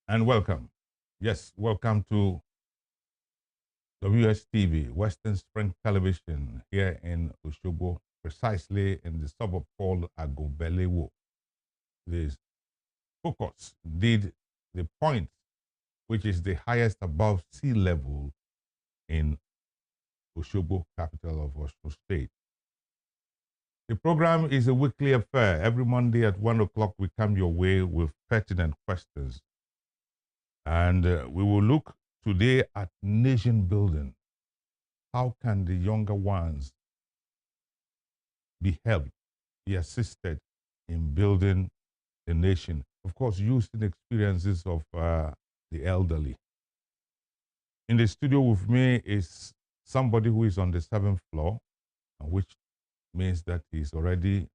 And welcome. Yes, welcome to WSTV, Western Spring Television, here in Osogbo, precisely in the suburb called Agobelewo. The focus did the point, which is the highest above sea level in Osogbo, capital of Osun State. The program is a weekly affair. Every Monday at 1 o'clock, we come your way with pertinent questions. And we will look today at nation building. How can the younger ones be helped, be assisted in building the nation? Of course, using experiences of the elderly. In the studio with me is somebody who is on the 7th floor, which means that he's already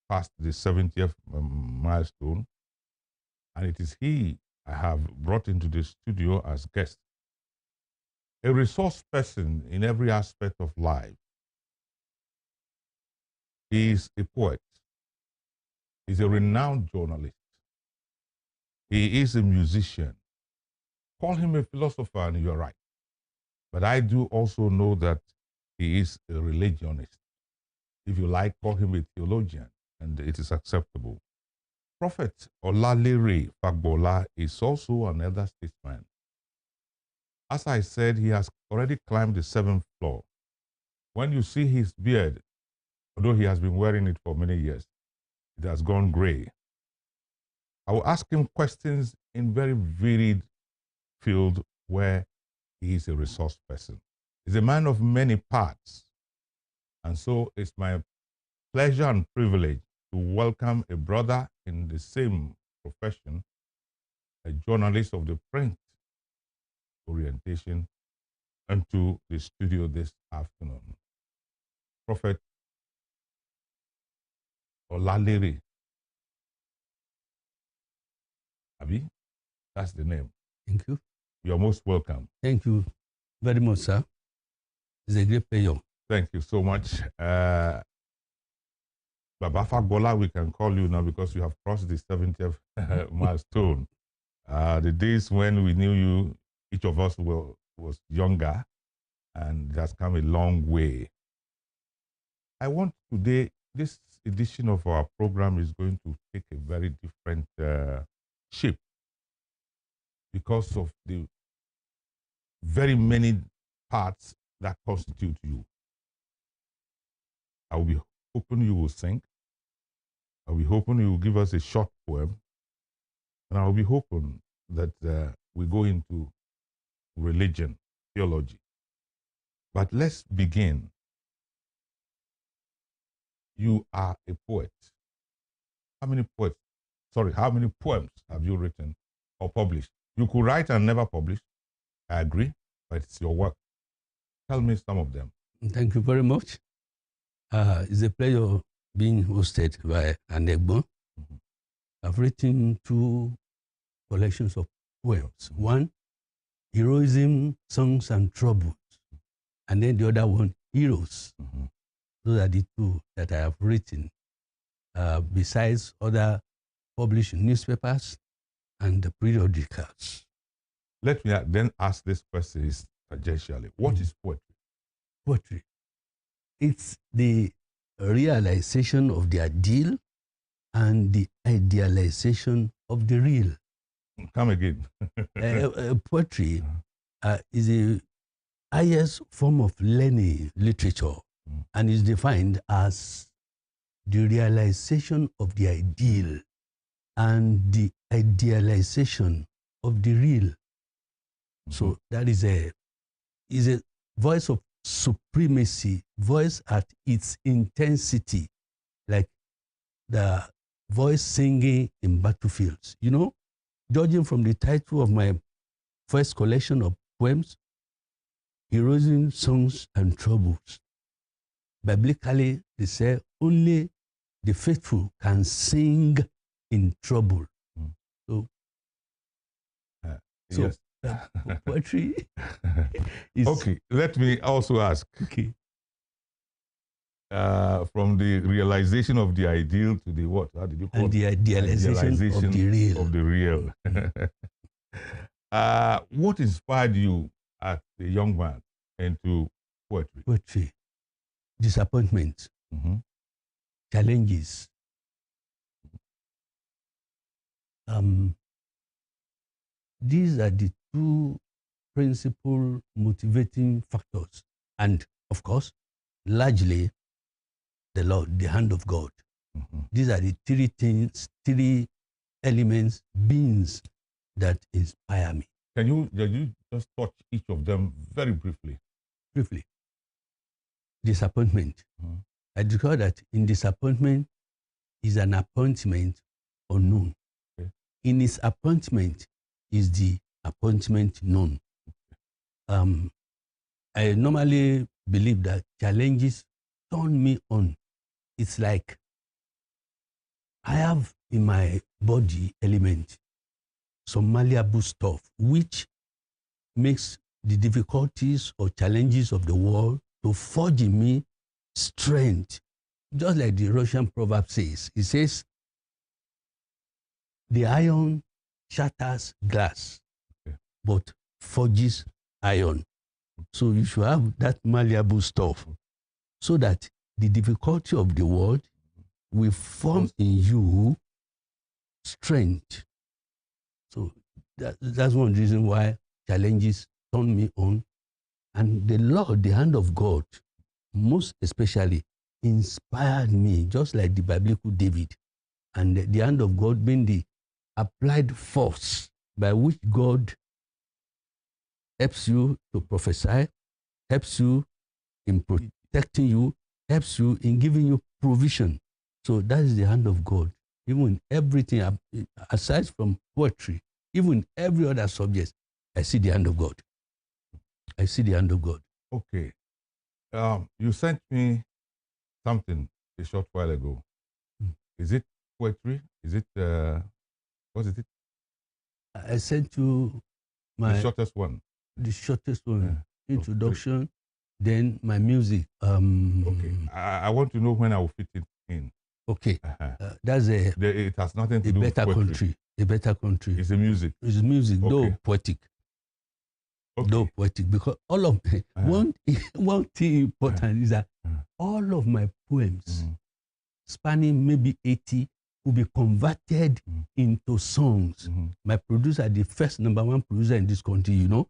past the 70th milestone. And it is he I have brought into the studio as guest. A resource person in every aspect of life. He is a poet. He's a renowned journalist. He is a musician. Call him a philosopher and you're right. But I do also know that he is a religionist. If you like, call him a theologian, and it is acceptable. Prophet Lere Fagbola is also an elder statesman. As I said, he has already climbed the 7th floor. When you see his beard, although he has been wearing it for many years, it has gone gray. I will ask him questions in very varied field where he is a resource person. He's a man of many parts. And so it's my pleasure and privilege to welcome a brother in the same profession, a journalist of the print orientation, into the studio this afternoon. Prophet Lere. Abi, that's the name. Thank you. You're most welcome. Thank you very much, sir. It's a great pleasure. Thank you so much. Baba Fagbola, we can call you now because you have crossed the 70th milestone. The days when we knew you, each of us was younger, and it has come a long way. I want today, this edition of our program is going to take a very different shape because of the very many parts that constitute you. I will be hoping you will sing. I will be hoping you will give us a short poem. And I will be hoping that we go into religion, theology. But let's begin. You are a poet. How many poems have you written or published? You could write and never publish. I agree, but it's your work. Tell me some of them. Thank you very much. It's a pleasure being hosted by Anegbon. Mm-hmm. I've written 2 collections of poems. One, Heroism, Songs and Troubles. And then the other one, Heroes. Mm-hmm. Those are the 2 that I have written, besides other published newspapers and the periodicals. Let me then ask this question tangentially. What is poetry? Poetry. It's the realization of the ideal and the idealization of the real. Come again. Poetry is the highest form of learning literature and is defined as the realization of the ideal and the idealization of the real. So that is a voice of supremacy, voice at its intensity, like the voice singing in battlefields. You know, judging from the title of my first collection of poems, Heroism, Songs and Troubles. Biblically, they say only the faithful can sing in trouble. Yes. Poetry is... Okay, let me also ask. Okay. From the realization of the ideal to the what? How did you call and it? The idealization of the real. Of the real. What inspired you as a young man into poetry? Poetry, disappointment, challenges. These are the two principal motivating factors. And of course, largely the Lord, the hand of God. These are the three things, three elements, beings that inspire me. Can you just touch each of them very briefly? Briefly. Disappointment. I declare that in disappointment is an appointment unknown. Okay. In his appointment is the appointment known. I normally believe that challenges turn me on. It's like I have in my body element some malleable stuff which makes the difficulties or challenges of the world to forge in me strength. Just like the Russian proverb says, it says, the iron shatters glass, but forges iron. So you should have that malleable stuff so that the difficulty of the world will form in you strength. So that's one reason why challenges turn me on. And the Lord, the hand of God, most especially, inspired me, just like the biblical David. And the hand of God being the applied force by which God helps you to prophesy, helps you in protecting you, helps you in giving you provision. So that is the hand of God. Even in everything, aside from poetry, even every other subject, I see the hand of God. I see the hand of God. Okay. You sent me something a short while ago. Is it poetry? Is it, what is it? I sent you the shortest one. The shortest one. Yeah. Introduction, then my music. Okay. I want to know when I will fit it in. Okay. That's it has nothing to do with poetry. Country. A better country. It's a music. It's music, okay. Though poetic. Okay. Though poetic. Because all of one thing important is that all of my poems, spanning maybe 80, will be converted into songs. My producer, the first #1 producer in this country, you know,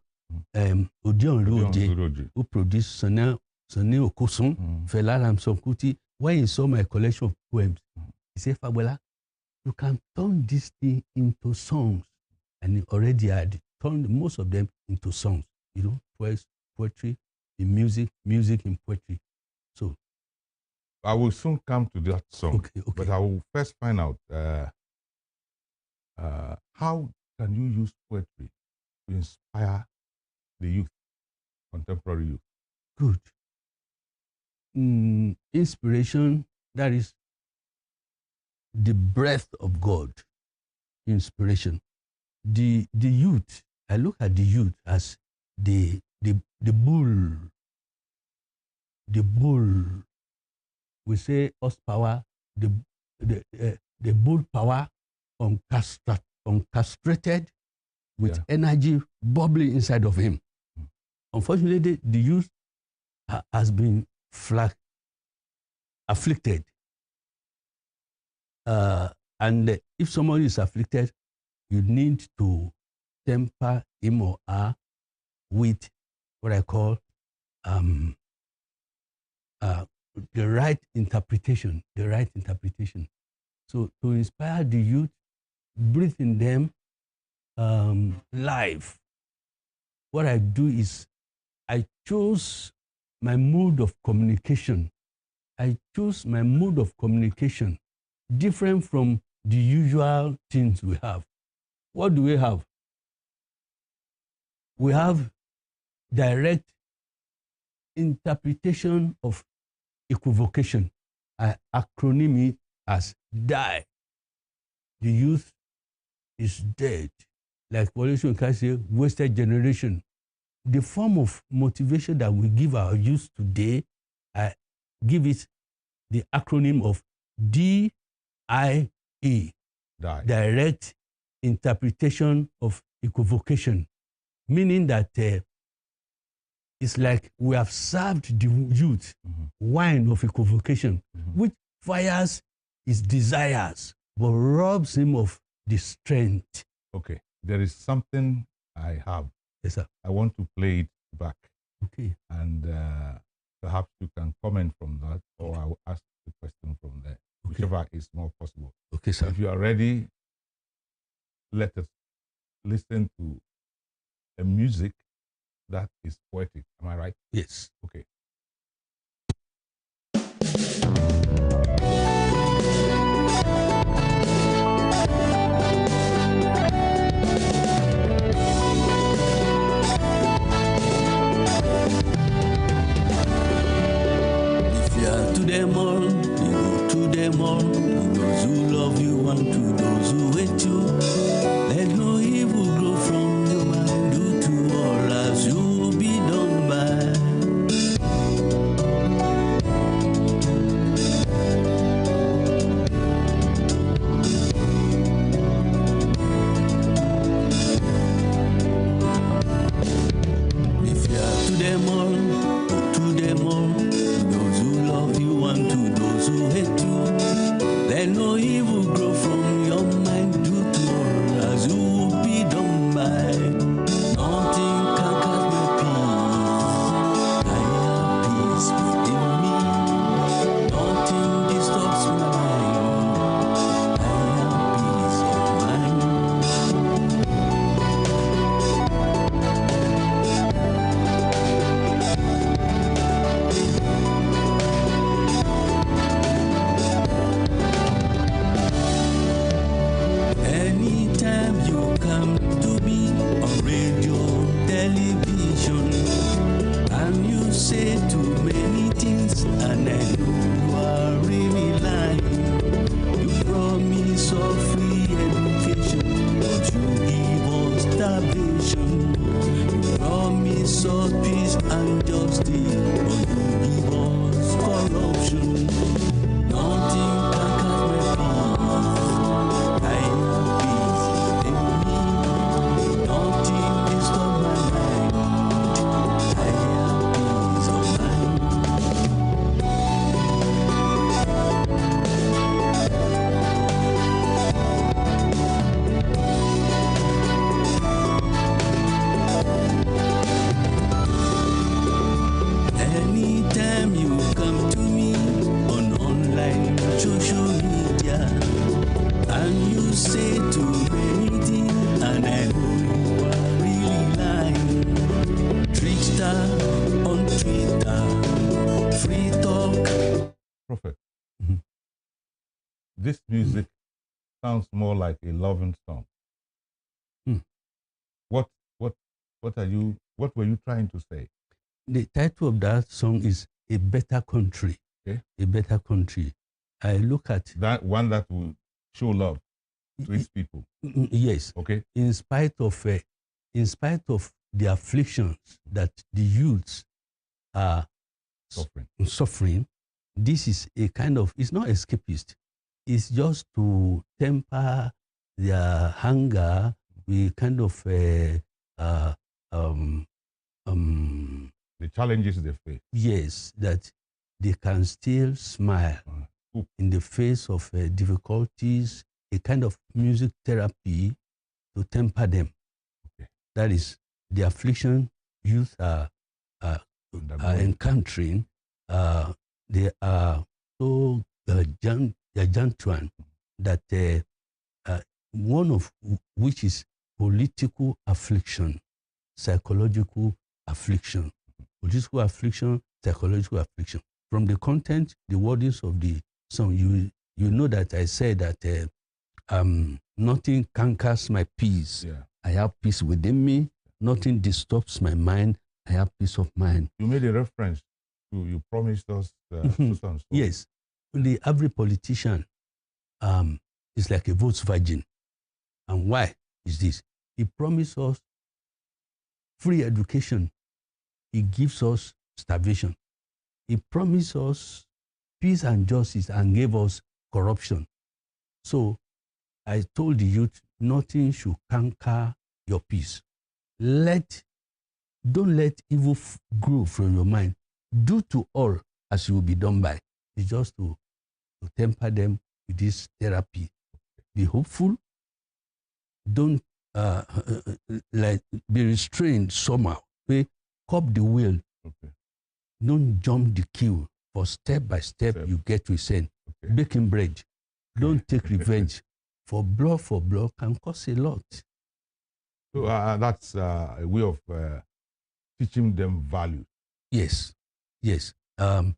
Odion Roje, who produced Sane Okosun, Fela Ramson Kuti. When he saw my collection of poems, he said, Fagbola, you can turn this thing into songs. And he already had turned most of them into songs. You know, poetry in music, music in poetry. So I will soon come to that song. Okay. But I will first find out how can you use poetry to inspire the youth, contemporary youth? Good. Inspiration, that is the breath of God. Inspiration. The youth, I look at the youth as the bull. The bull. We say horsepower, the bull power uncastrated with energy bubbling inside of him. Unfortunately, the youth has been afflicted. And if somebody is afflicted, you need to temper him or her with what I call the right interpretation. The right interpretation. So to inspire the youth, breathe in them life. What I do is I choose my mode of communication. I choose my mode of communication different from the usual things we have. What do we have? We have direct interpretation of equivocation. I acronym it as DIE. The youth is dead. Like Politician can say, wasted generation. The form of motivation that we give our youth today, I give it the acronym of DIE. Direct interpretation of equivocation. meaning that it's like we have served the youth wine of equivocation, which fires his desires, but robs him of the strength. Okay, there is something I have. Yes, sir. I want to play it back. Okay. And perhaps you can comment from that, or I will ask the question from there, whichever is more possible. Okay, sir. If you are ready, let us listen to a music that is poetic. Am I right? Yes. Okay. To them all, you go to them all, to those who love you and to those who hate you. Let no evil grow from your mind, do to all as you will be done by. If you are to them all, go to them all, to those who love you and to those who hate you. Let no evil grow from your mind, do to all as you will be done by. Nothing can cut my peace. I have peace within me. Nothing disturbs my mind. I have peace of mind. Anytime you come to me on radio, television, and you say too many things, and I know you are really lying. You promise of free education, but you give us starvation. You promise of peace and justice, but you give us corruption. Nothing can cut my peace. I have peace in me. Nothing disturbs my mind. I have peace of mind. Anytime you come to me on online social media, and you say too many things, and I know you are really lying. Trickster on Twitter, free talk. Prophet, this music sounds more like a loving song. Hmm. What were you trying to say? The title of that song is A Better Country. Okay. A Better Country. I look at That one that will show love to its people. yes. Okay. In spite of the afflictions that the youths are suffering, this is a kind of, it's not escapist. It's just to temper their hunger with kind of the challenges they face. yes, that they can still smile in the face of difficulties, a kind of music therapy to temper them. Okay. That is the affliction youth are encountering. They are so gigantuan that one of which is political affliction, psychological affliction, political affliction, psychological affliction. From the content, the wordings of the song, you know that I said that nothing conquers my peace. Yeah. I have peace within me. Nothing disturbs my mind. I have peace of mind. You made a reference to, you promised us so and so. Yes. The average politician is like a Volkswagen. And why is this? He promised us free education. He gives us starvation. He promised us peace and justice and gave us corruption. So I told the youth, nothing should conquer your peace. don't let evil grow from your mind. Do to all as you will be done by. It's just to temper them with this therapy. Be hopeful. Don't like be restrained somehow. Cop the will. Okay. Don't jump the queue. For step by step, you get to ascend. Okay. Baking bread. Don't take revenge. For blood can cost a lot. So that's a way of teaching them value. Yes. The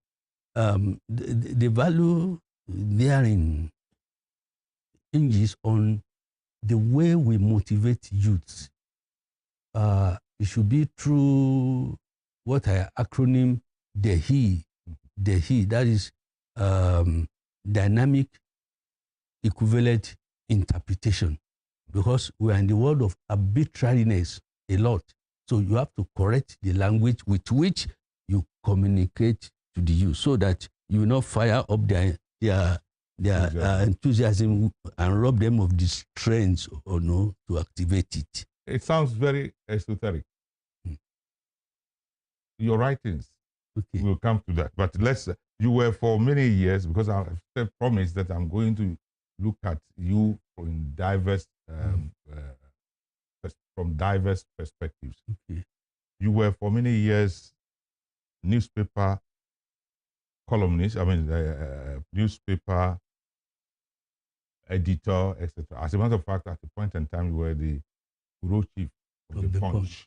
value therein hinges on the way we motivate youths. It should be through what I acronym DEHI. That is dynamic equivalent interpretation, because we are in the world of arbitrariness a lot. So you have to correct the language with which you communicate to the youth, so that you will not fire up their enthusiasm and rob them of the strength or no to activate it. It sounds very esoteric. Your writings, okay, we'll come to that. But you were for many years, because I promised that I'm going to look at you from diverse perspectives. Okay. You were for many years newspaper columnist, newspaper editor, etc. As a matter of fact, at the point in time, you were the bureau chief of the Punch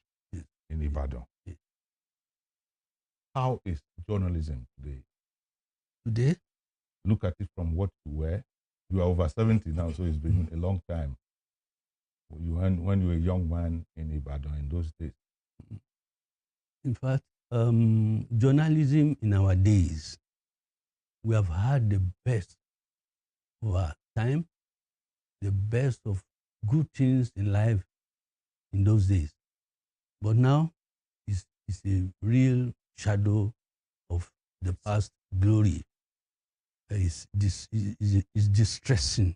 in Ibadan. Yes. How is journalism today? Today? Look at it from what you were. You are over 70 now, so it's been a long time. When you were a young man in Ibadan in those days. In fact, journalism in our days, we have had the best of our time, the best of good things in life in those days. But now, it's a real shadow of the past glory. It's distressing.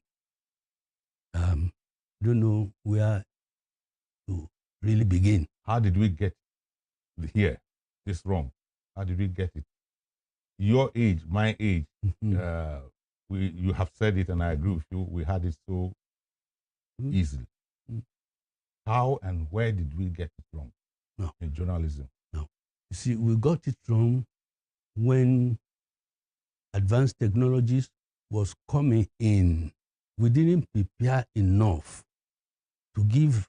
Don't know where to really begin. How did we get here? This wrong. How did we get it? Your age, my age, you have said it, and I agree with you. We had it so easily. How and where did we get it wrong in journalism? No. You see, we got it wrong when advanced technologies was coming in. We didn't prepare enough to give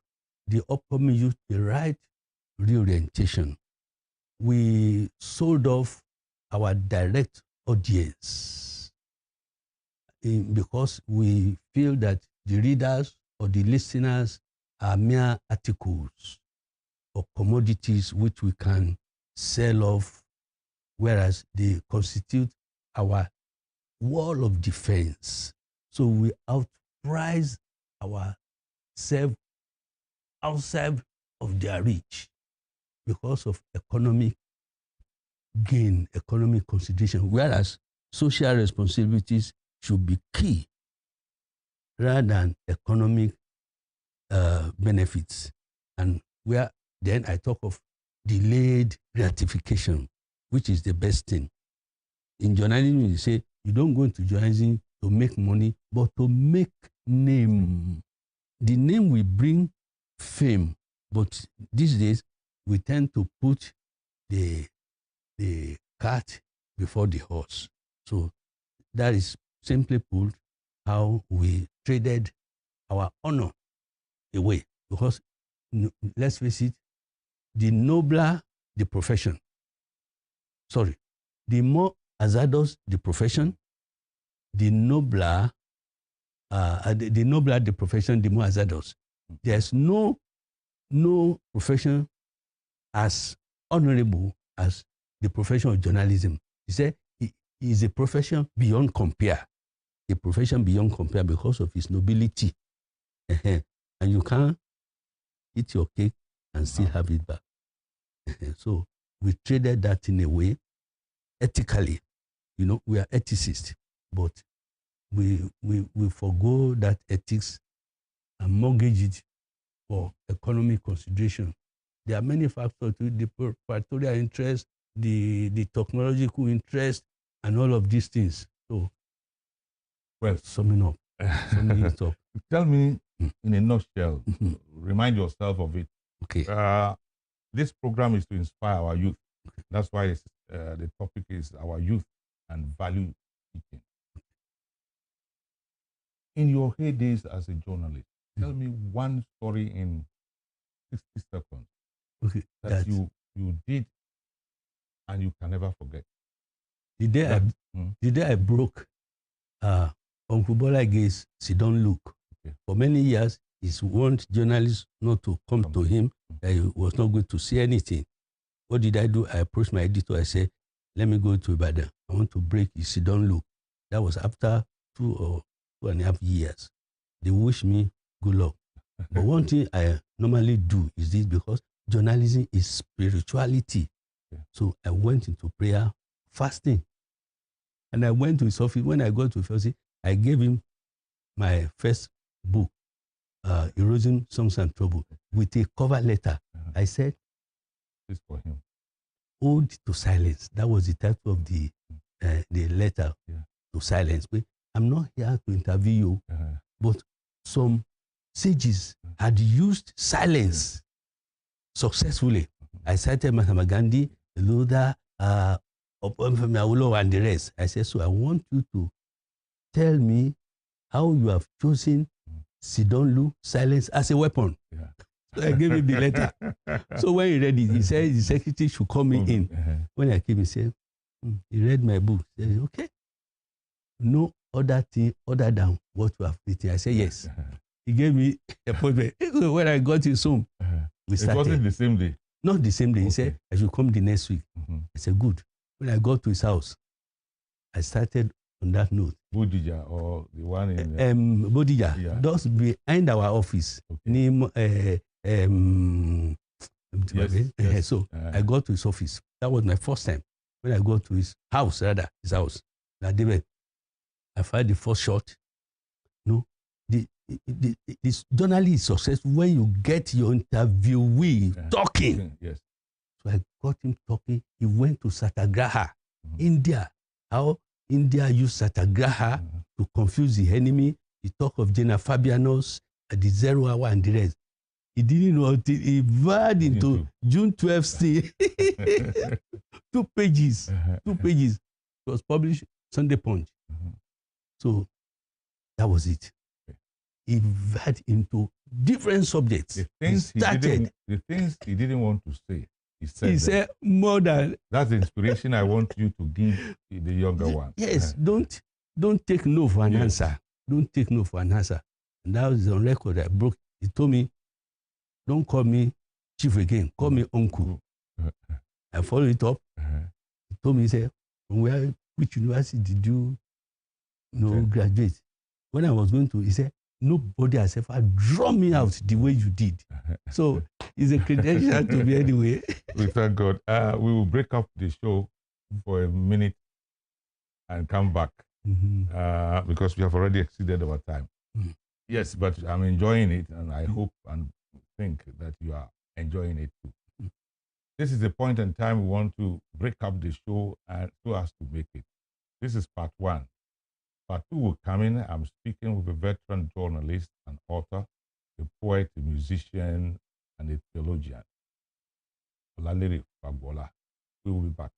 the upcoming youth the right reorientation. We sold off our direct audience because we feel that the readers or the listeners are mere articles or commodities which we can sell off, whereas they constitute our wall of defense. So we outprice ourselves outside of their reach because of economic gain, economic consideration, whereas social responsibilities should be key rather than economic benefits. And where then I talk of delayed gratification, which is the best thing. In journalism, you say you don't go into journalism to make money, but to make name. The name will bring fame, but these days we tend to put the cart before the horse. So that is simply put how we traded our honor away. Because let's face it, the nobler the profession, the more hazardous the profession, the nobler the profession, the more hazardous. There's no profession as honorable as the profession of journalism. He said it is a profession beyond compare. A profession beyond compare because of its nobility. And you can't eat your cake and still have it back. So we traded that in a way, ethically. We are ethicists, but we forgo that ethics and mortgage it for economic consideration. There are many factors to the pastoral interest, the technological interest, and all of these things. So, well, summing up. Tell me in a nutshell, remind yourself of it. Okay. This program is to inspire our youth. That's why the topic is our youth and value teaching. In your heydays as a journalist, tell me one story in 60 seconds that you did and you can never forget. The day I broke Uncle Bola Gaye's Sit Down Look. Okay. For many years, he warned journalists not to come to him, that he was not going to see anything. What did I do? I approached my editor. I said, let me go to Ibadan. I want to break his Sit Down Look. That was after 2.5 years. They wish me good luck. But one thing I normally do is this, because journalism is spirituality. Okay. So I went into prayer, fasting. And I went to his office. When I got to his office, I gave him my first book, Erosion, Songs and Trouble, with a cover letter. I said, this for him. Ode to Silence. That was the title of the letter, to silence. But I'm not here to interview you, but some sages had used silence successfully. I cited Mahatma Gandhi, Luther, and the rest. I said, so I want you to tell me how you have chosen Sit Down Look, silence as a weapon. Yeah. So I gave him the letter. So when he read it, he said the secretary should call me in. When I came, he said, he read my book. He said, okay. No other thing other than what you have written. I said, yes. He gave me a appointment. So when I got his home, we started. It wasn't the same day? Not the same day. He said, I should come the next week. I said, good. When I got to his house, I started on that note. Bodija, or the one in... Bodija, just behind our office. Okay. Yes. So I got to his office. That was my first time. When I got to his house, I fired the first shot. No, this journalist is successful when you get your interviewee talking. Yes. So I got him talking. He went to Satyagraha, India. How India used Satyagraha to confuse the enemy. He talked of Jena Fabianos, the 0 hour and the rest. He didn't know until he veered into June 12th. 2 pages. 2 pages. It was published Sunday Punch. So that was it. He veered into different subjects. The things he didn't want to say, he said more than... That's the inspiration I want you to give the younger one. Yes, don't take no for an answer. Don't take no for an answer. And that was on record. I broke. He told me, don't call me chief again. Call me uncle. I followed it up. He told me, he said, which university did you graduate? When I was going to, he said, nobody has ever drawn me out the way you did. So it's a credential to me anyway. We thank God. We will break up the show for a minute and come back because we have already exceeded our time. Yes, but I'm enjoying it, and I hope and think that you are enjoying it too. This is the point in time we want to break up the show and so as to make it. This is part 1. Part 2 will come in. I'm speaking with a veteran journalist and author, a poet, a musician, and a theologian, Lere Fagbola. We will be back.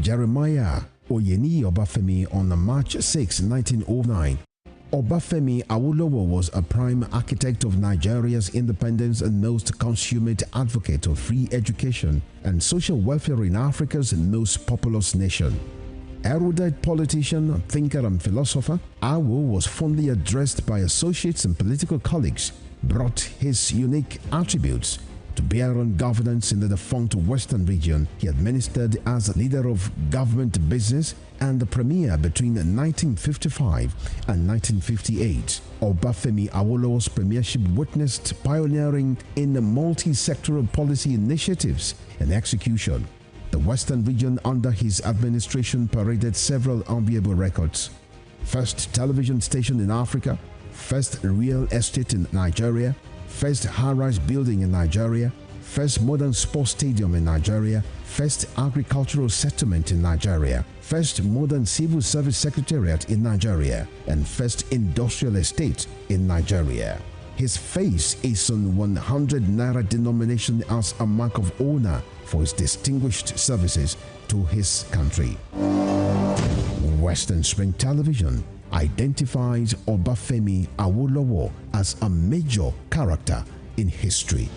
Jeremiah Oyeni Obafemi on March 6, 1909. Obafemi Awolowo was a prime architect of Nigeria's independence and most consummate advocate of free education and social welfare in Africa's most populous nation. Erudite politician, thinker and philosopher, Awo was fondly addressed by associates and political colleagues, brought his unique attributes To bear on governance in the defunct Western region, he administered as leader of government business and the premier between 1955 and 1958. Obafemi Awolowo's premiership witnessed pioneering in multi-sectoral policy initiatives and execution. The Western region under his administration paraded several enviable records. First television station in Africa, first real estate in Nigeria, first high-rise building in Nigeria, first modern sports stadium in Nigeria, first agricultural settlement in Nigeria, first modern civil service secretariat in Nigeria, and first industrial estate in Nigeria. His face is on 100 naira denomination as a mark of honor for his distinguished services to his country. Western Spring Television identifies Obafemi Awolowo as a major character in history.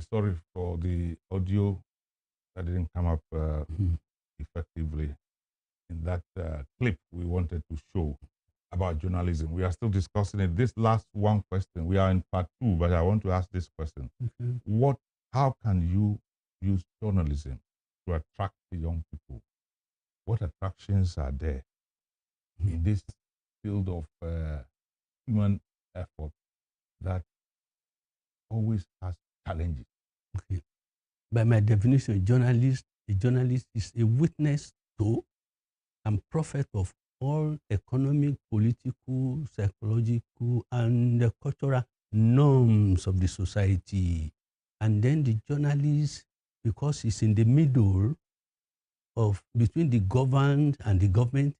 Sorry for the audio that didn't come up effectively in that clip we wanted to show about journalism. We are still discussing it. This last one question, we are in part 2, but I want to ask this question. How can you use journalism to attract the young people? What attractions are there in this field of human effort that always has challenges? Okay. By my definition, a journalist is a witness to and prophet of all economic, political, psychological, and cultural norms of the society. And then the journalist, because it's in the middle of between the governed and the government,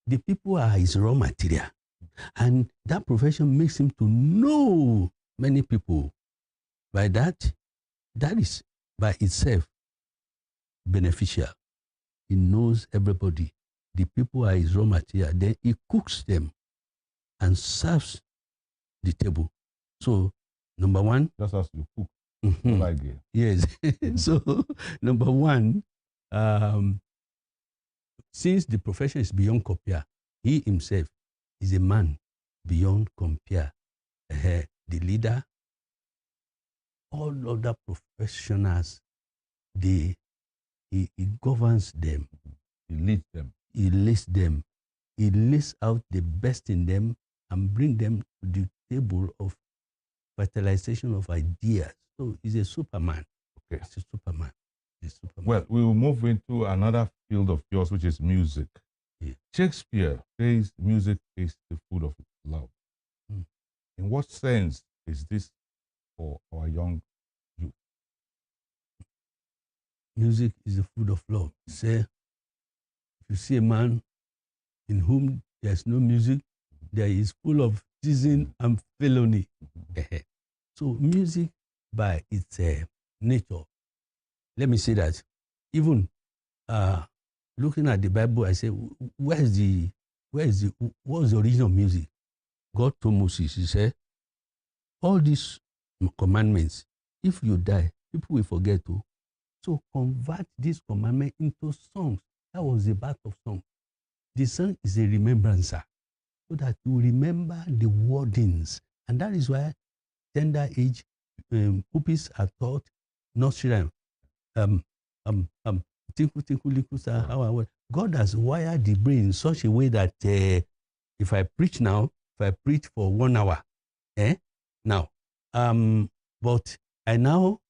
the people are his raw material. And that profession makes him to know many people. By that is by itself beneficial. He knows everybody. The people are his raw material. Then he cooks them and serves the table. So, number one. Just as you cook. Like it. Yes. So, number one, since the profession is beyond compare, he himself is a man beyond compare. The leader, all other professionals, he governs them. He leads them. He leads them. He lays out the best in them and bring them to the table of fertilization of ideas. So he's a superman. Okay. He's a superman. Well, we will move into another field of yours, which is music. Yeah. Shakespeare says music is the food of love. In what sense is this for our young youth? Music is the food of love. Say, if you see a man in whom there's no music, there is full of teasing and felony. So music by its nature, let me say that even looking at the Bible, I say, what's the origin of music? God told Moses, he said, all these commandments, if you die, people will forget to. So convert this commandment into songs. That was the birth of song. The song is a remembrancer, so that you remember the wordings. And that is why tender age puppies are taught nursery rhyme. Tinkle, tinkle, little star, how I want. God has wired the brain in such a way that if I preach now, if I preach for 1 hour, now, but I now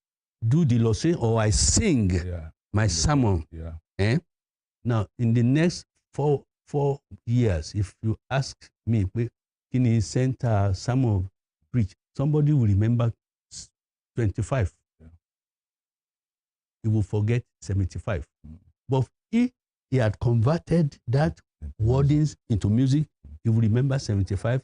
do the Losing or I sing my sermon. Now, in the next four years, if you ask me, can you send a sermon preach? Somebody will remember 25. He will forget 75. But if he had converted that wordings into music, he will remember 75.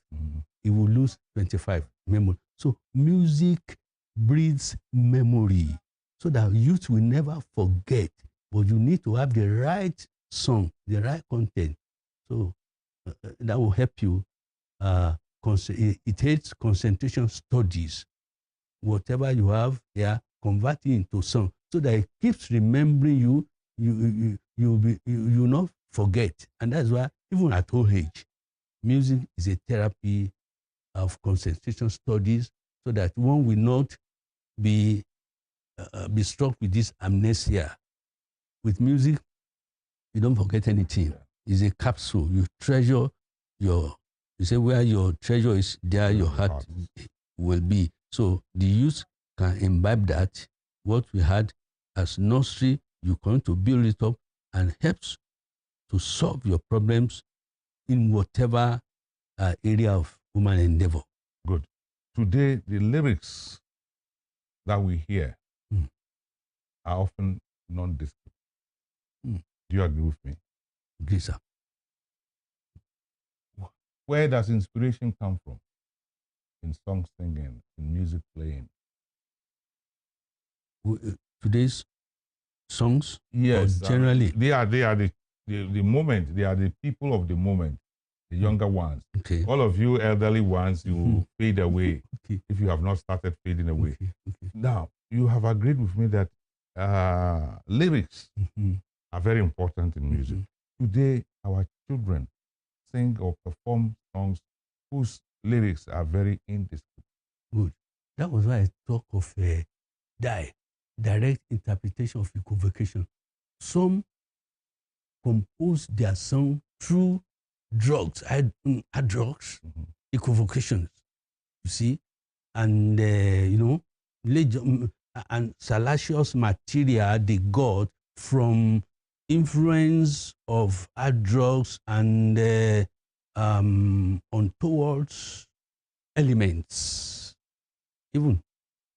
He will lose 25 memory. So music breeds memory so that youth will never forget. But you need to have the right song, the right content. So that will help you. It hates concentration studies. Whatever you have here, convert it into song so that it keeps remembering you. You will not forget. And that's why even at old age, music is a therapy of concentration studies so that one will not be struck with this amnesia. With music, you don't forget anything. It's a capsule. You treasure you say where your treasure is, there your heart will be. So the youth can imbibe that, what we had as nursery, you come to build it up and helps to solve your problems in whatever area of human endeavor. Good. Today, the lyrics that we hear are often non-descriptive. Do you agree with me? Yes, sir. Where does inspiration come from? In song singing, in music playing? Today's songs? Yes. Generally? They are the moment. They are the people of the moment, the younger ones. Okay. All of you elderly ones, you fade away if you have not started fading away. Okay. Now, you have agreed with me that lyrics are very important in music. Today, our children sing or perform songs whose lyrics are very indescriptible. Good. That was why I talk of direct interpretation of equivocation. Some compose their song through drugs, drugs, equivocations, you see, and and salacious material they got from influence of hard drugs and untoward elements. Even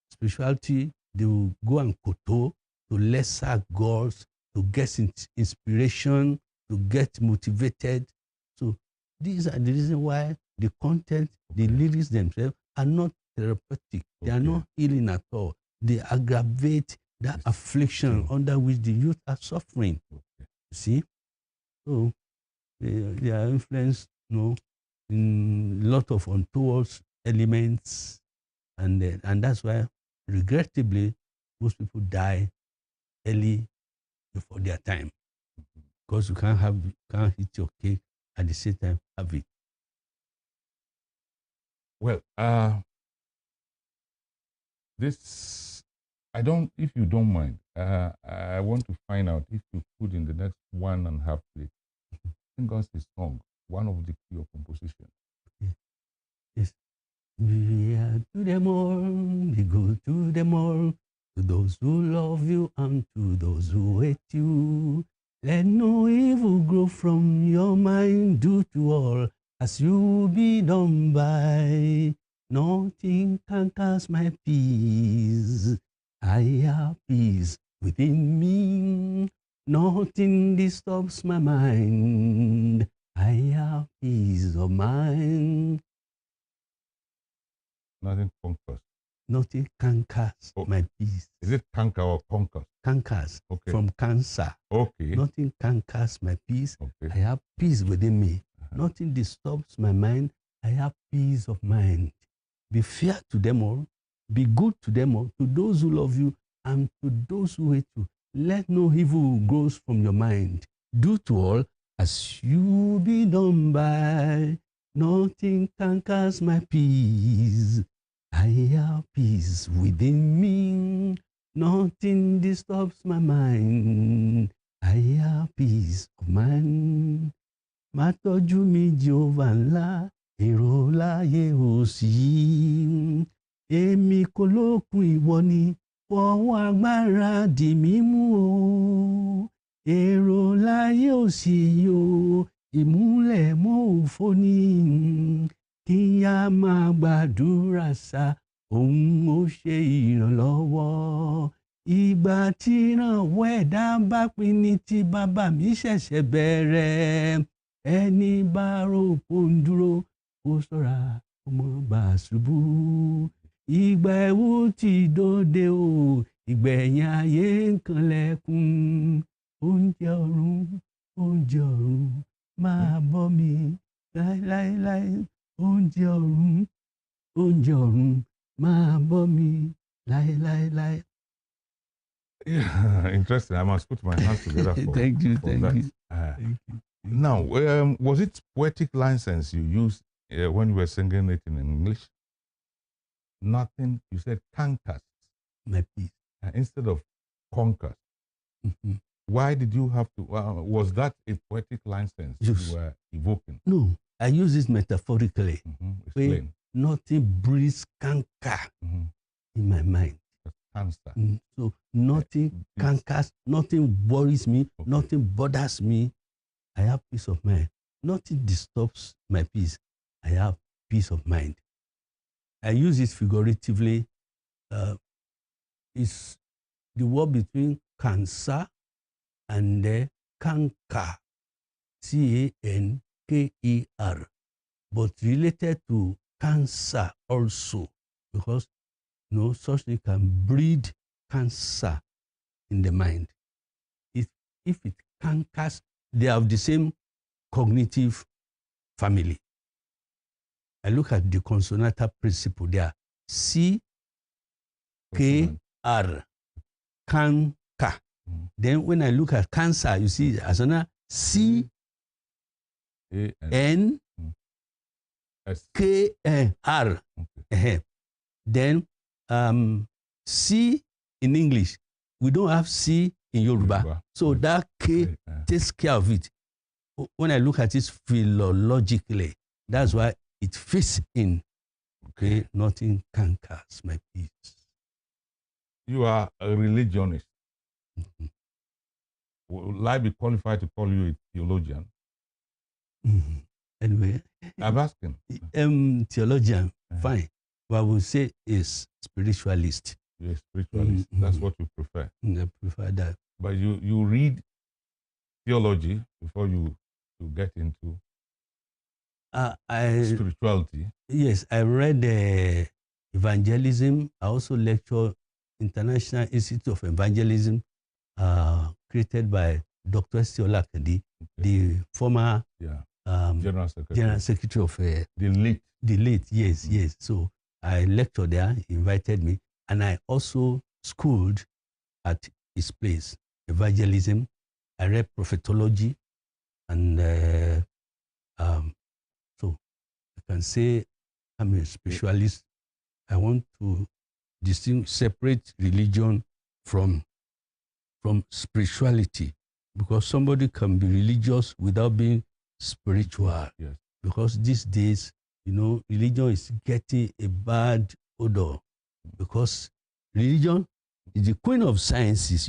spirituality, they will go and kowtow to lesser gods to get inspiration, to get motivated. So these are the reasons why the content, the lyrics themselves are not therapeutic. They are not healing at all. They aggravate that affliction under which the youth are suffering. You see? So they are influenced, in a lot of untoward elements, and that's why, regrettably, most people die early before their time, because you can't eat your cake at the same time have it. Well, if you don't mind, I want to find out if you could, in the next 1.5 minutes, sing us a song, one of the key of composition. Yes. We are to them all, be good to them all, to those who love you and to those who hate you. Let no evil grow from your mind, do to all as you be done by. Nothing can cast my peace. I have peace within me. Nothing disturbs my mind. I have peace of mind. Nothing conquers. Nothing can cast my peace. Is it canker or conquer? Cancers. Okay. From cancer. Okay. Nothing can cast my peace. Okay. I have peace within me. Nothing disturbs my mind. I have peace of mind. Be fair to them all. Be good to them all. To those who love you and to those who hate you. Let no evil grow from your mind. Do to all as you be done by. Nothing can cast my peace. I have peace within me. Nothing disturbs my mind. higher peace of mind. Má tọ́jú mi Jehovah ńlá, èrò láyé ò sí. Èmi kò lókun ìwọ ni, fọwọ́ agbára dì mí mú o. Èrò láyé ò sí o, ìmúlẹ̀ mọ́ òfo ni. Kí n yá máa gbàdúrà sá, òun ó ṣe ìrànlọ́wọ́. Ìgbà tí ìrànwọ́ ẹ̀dá bá pin ní ti bàbá mi ṣẹ̀ṣẹ̀ bẹ̀rẹ̀. Ẹni bá rò pó ń dúró, kó ṣọ́ra kó má bàa ṣubú. Ìgbà ẹ̀wù ti dòde o, ìgbẹ̀yìn ayé ń kanlẹ̀kùn. Oúnjẹ ọ̀run máa bọ́ mi láéláéláé. Oúnjẹ ọ̀run máa bọ́ mi láéláéláé. Yeah, interesting. I must put my hands together for Thank you, for thank that. you. Thank you. Now, was it poetic license you used when you were singing it in English? Nothing. You said cancast My peace. instead of conquer. Mhm. Why did you have to? Was that a poetic license Yes. you were evoking? No, I use this metaphorically. Explain. Nothing breeds canker Mhm. in my mind. Cancer. So nothing cankers, nothing worries me, Okay. nothing bothers me. I have peace of mind. Nothing disturbs my peace. I have peace of mind. I use it figuratively. It's the word between cancer and canker, Canker, but related to cancer also, because such thing can breed cancer in the mind. If it cancers, they have the same cognitive family. I look at the consonantal principle there. C-K-R, canker. Then when I look at cancer, you see as another C-N-K-R. Okay. Then C in English, we don't have C in Yoruba. So that K takes care of it. When I look at it philologically, that's why it fits in. Okay, nothing cancers my peace. You are a religionist. Mhm. Will I be qualified to call you a theologian? Mhm. Anyway, I'm asking. theologian, fine. But I would say is spiritualist. You're a spiritualist. That's what you prefer. I prefer that. But you read theology before you get into spirituality. Yes, I read evangelism. I also lecture International Institute of Evangelism, created by Dr. Siola Kendi, the former General Secretary of the late. The late, yes. So I lectured there. He invited me, and I also schooled at his place, evangelism. I read prophetology, and so I can say I'm a spiritualist. I want to separate religion from spirituality, because somebody can be religious without being spiritual. Yes. Because these days, religion is getting a bad odor, because religion is the queen of sciences,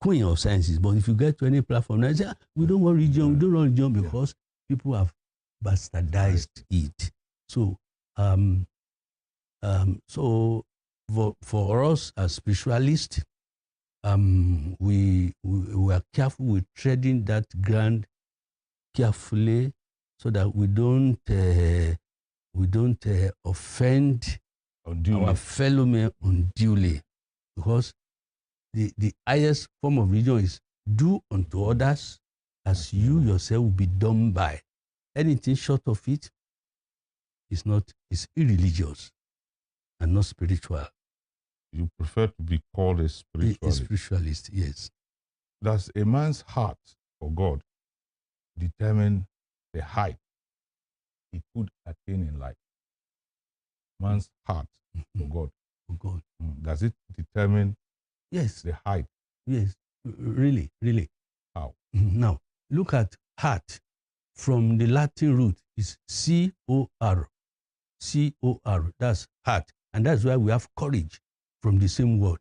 queen of sciences. But if you get to any platform, they say, we don't want religion, we don't want religion, because people have bastardized it. So, so for us as spiritualists, we are careful with treading that ground carefully, so that we don't offend our fellow men unduly, because the highest form of religion is do unto others as you yourself will be done by. Anything short of it is irreligious and not spiritual. You prefer to be called a spiritualist? A spiritualist, yes. Does a man's heart for God determine the height he could attain in life? Man's heart for God. For God. Does it determine the height? Yes, really. Now, look at heart. From the Latin root is C-O-R. C-O-R, that's heart. And that's why we have courage from the same word.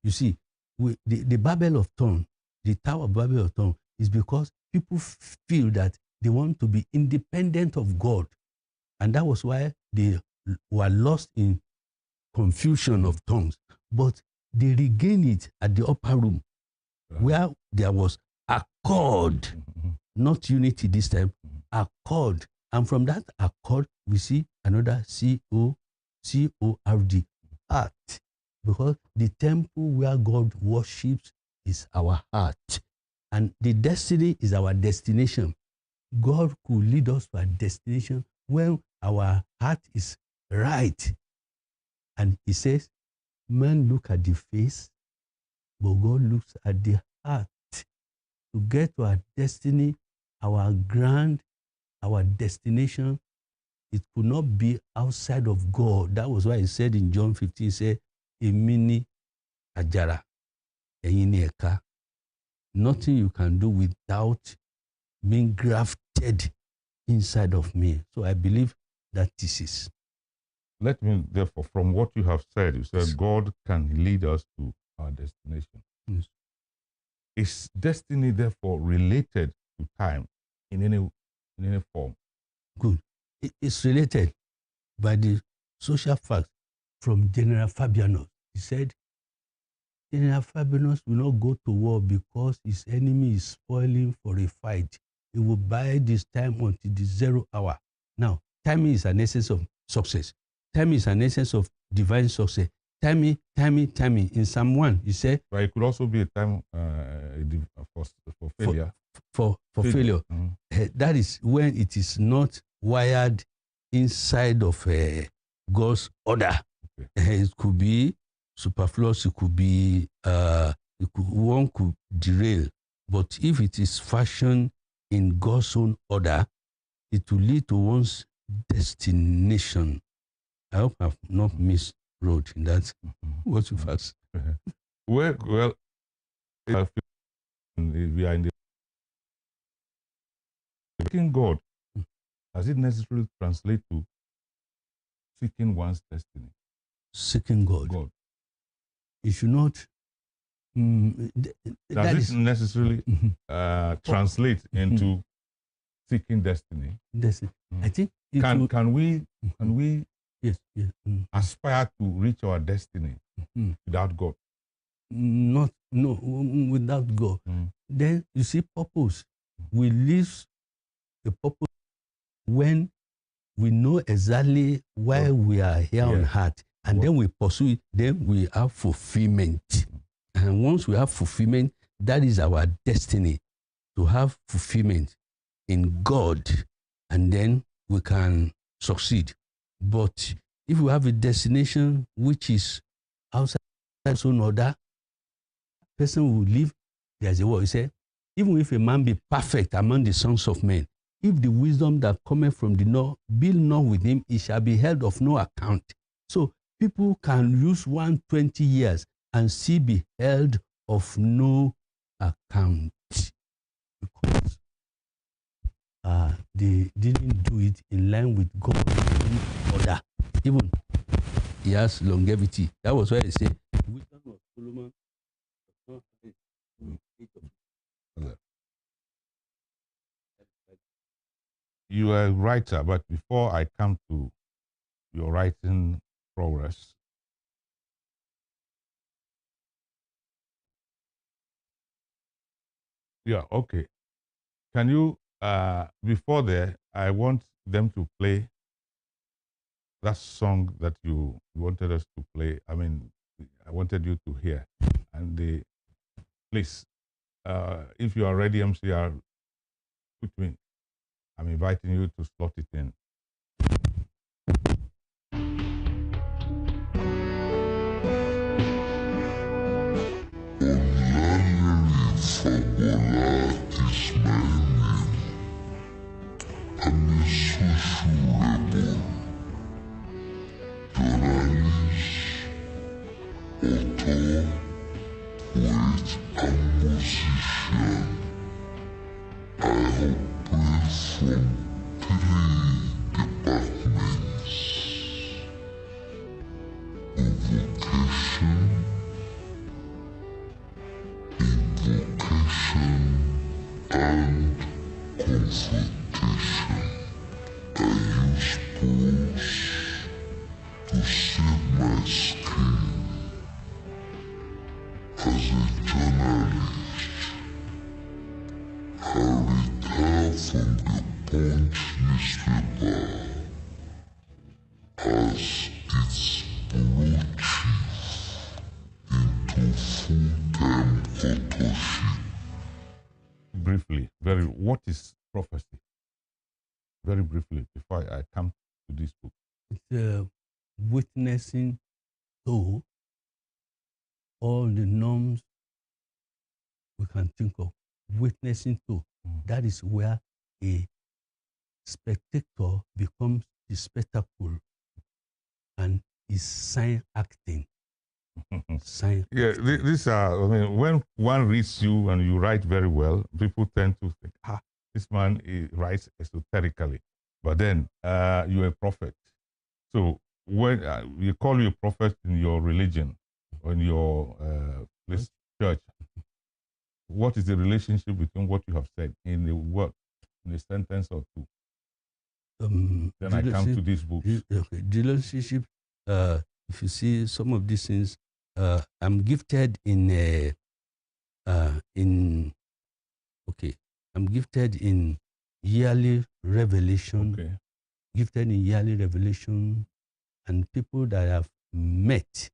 You see, the Babel of tongue, the Tower of Babel of tongue, is because people feel that they want to be independent of God. And that was why they were lost in confusion of tongues. But they regained it at the upper room, where there was accord, not unity this time, accord. And from that accord, we see another C-O-R-D, heart. Because the temple where God worships is our heart. And the destiny is our destination. God could lead us to a destination when our heart is right. And he says, man look at the face, but God looks at the heart. To get to our destiny, our destination, it could not be outside of God. That was why he said in John 15, he said, Emini ajara, eyini eka. Nothing you can do without being grafted inside of me. So I believe that this is. Let me, therefore, from what you have said, you said God can lead us to our destination. Yes. Is destiny, therefore, related to time in any form? Good. It's related by the social facts from General Fabianus. He said, General Fabianus will not go to war because his enemy is spoiling for a fight. He will bide this time until the 0 hour. Now, timing is an essence of success. Timing is an essence of divine success. Timing. In Psalm 1, he said. But it could also be a time for failure. For failure. Mm-hmm. That is when it is not wired inside of God's order. Okay. It could be superfluous, it could be, one could derail. But if it is fashioned in God's own order, it will lead to one's destination. I hope I've not missed road in that. What's your facts? Well, we are in the seeking God. Does it necessarily translate to seeking one's destiny? Seeking God. It should not. Does it necessarily translate into seeking destiny? Destiny. I think. Can we yes. aspire to reach our destiny without God? No, without God. Then you see purpose. We live the purpose when we know exactly why we are here on earth, and then we pursue it, then we have fulfillment. And once we have fulfillment, that is our destiny, to have fulfillment in God, and then we can succeed. But if we have a destination which is outside its own order, person will live. There's a word, he said, even if a man be perfect among the sons of men, if the wisdom that cometh from the north be not with him, it shall be held of no account. So people can use 120 years and still be held of no account, because they didn't do it in line with God's order. Even he has longevity. That was why he said, wisdom of Solomon. You are a writer, but before I come to your writing progress, okay. Can you, before there, I want them to play that song that you wanted us to play. I mean, I wanted you to hear. And please, if you are ready, MCR, put me. I'm inviting you to slot it in. Lere Fagbola is my name. I'm a social rebel, journalist, author, poet, and musician. Briefly, what is prophecy? Very briefly, before I come to this book. It's witnessing to all the norms we can think of. Witnessing to. That is where a spectator becomes the spectacle and is sign acting. Yeah, these are, I mean, when one reads you and you write very well, people tend to think, this man writes esoterically. But then you're a prophet. So when you call you a prophet in your religion or in your place, church, what is the relationship between what you have said in the word, in a sentence or two? Then I come to these books. Okay, the relationship, if you see some of these things, I'm gifted I'm gifted in yearly revelation. Okay. Gifted in yearly revelation, and people that have met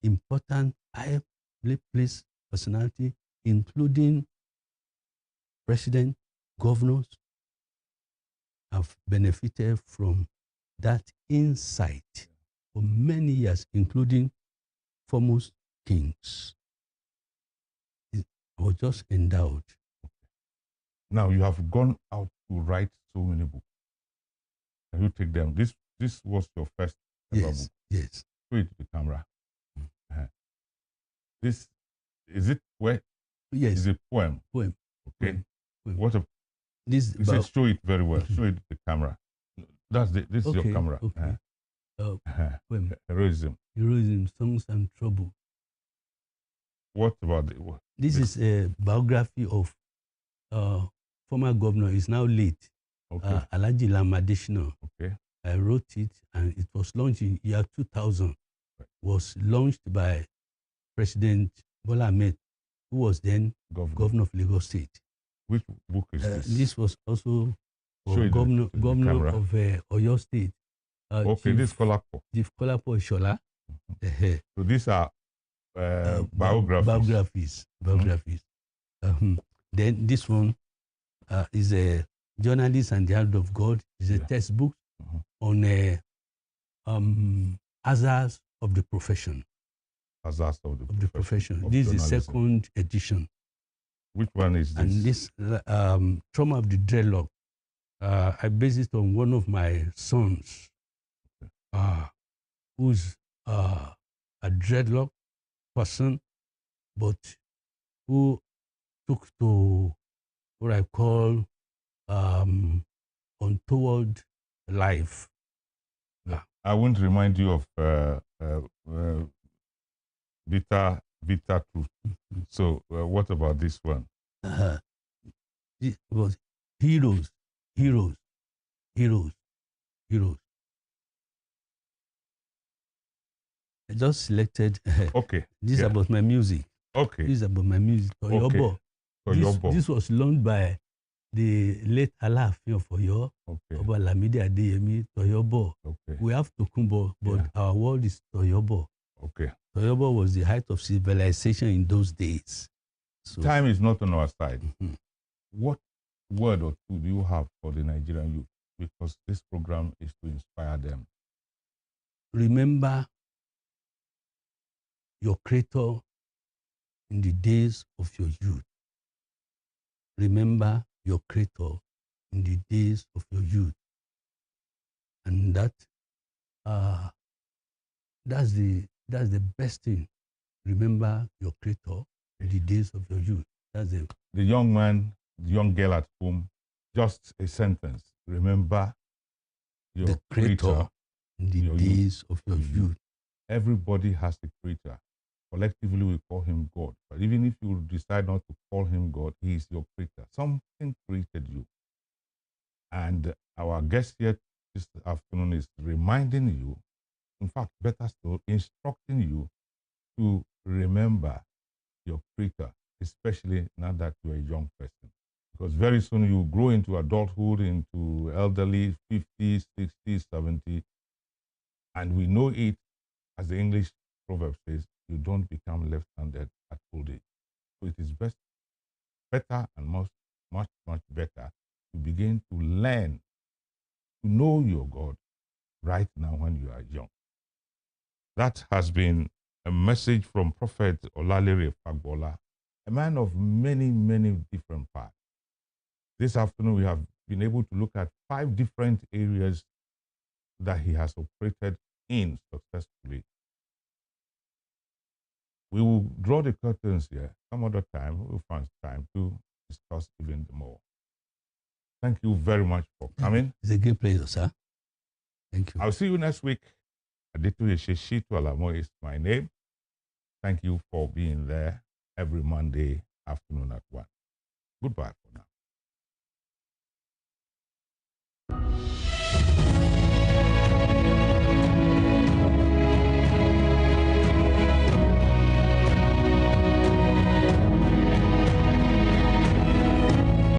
important high place personality, including president, governors, have benefited from that insight for many years, including foremost kings. I was just endowed. Now you have gone out to write so many books. Can you take them? This was your first ever book. Yes. Show it to the camera. This is it? Where? Yes. Is a poem. Poem. Okay. Poem. What a. This. You said show it very well. Show it to the camera. This is your camera. Okay. Poem. Heroism. Heroism, songs and trouble. What about this is a biography of former governor. He's now late. Okay. Alhaji Lam Adesina. Okay. I wrote it, and it was launched in year 2000. Right. Was launched by President Bola Ahmed, who was then governor of Lagos State. Which book is this? This was also for governor of Oyo State. Okay, this Kolapo. Chief Kolapo Shola. So these are biographies. Biographies. Then this one is a Journalist and the Hand of God. Is a textbook on hazards of the profession. Hazards of the profession. This is the second edition. Which one is this? And this Trauma of the Dreadlock. I based it on one of my sons, who's a dreadlock person, but who took to what I call untoward life. I won't remind you of bitter truth. So what about this one? It was heroes. I just selected. Okay. This is about my music. Okay. This is about my music. Toyobo. Okay. This was launched by the late Alaafin of Oyo, Oba Lamidi Adeyemi, Toyobo. Okay. We have Tokunbo, but our word is Toyobo. Okay. Toyobo was the height of civilization in those days. So, time is not on our side. What word or two do you have for the Nigerian youth? Because this program is to inspire them. Remember your creator in the days of your youth. Remember your creator in the days of your youth. And that's the best thing. Remember your creator in the days of your youth. That's it. The young man the young girl at home, just a sentence. Remember your The Creator in the your days of your Mhm. youth. Everybody has a creator. Collectively, we call him God. But even if you decide not to call him God, he is your creator. Something created you. And our guest here this afternoon is reminding you, in fact, better still, instructing you to remember your creator, especially now that you're a young person. Because very soon you grow into adulthood, into elderly, 50s, 60s, 70s, and we know it, as the English proverb says, you don't become left-handed at old age. So it is better and much better to begin to learn to know your God right now when you are young. That has been a message from Prophet Lere Fagbola, a man of many different parts. This afternoon, we have been able to look at 5 different areas that he has operated in successfully. We will draw the curtains here. Some other time, we'll find time to discuss even more. Thank you very much for coming. It's a great pleasure, sir. Thank you. I'll see you next week. Adetoye Shitu Alamo is my name. Thank you for being there every Monday afternoon at 1. Goodbye.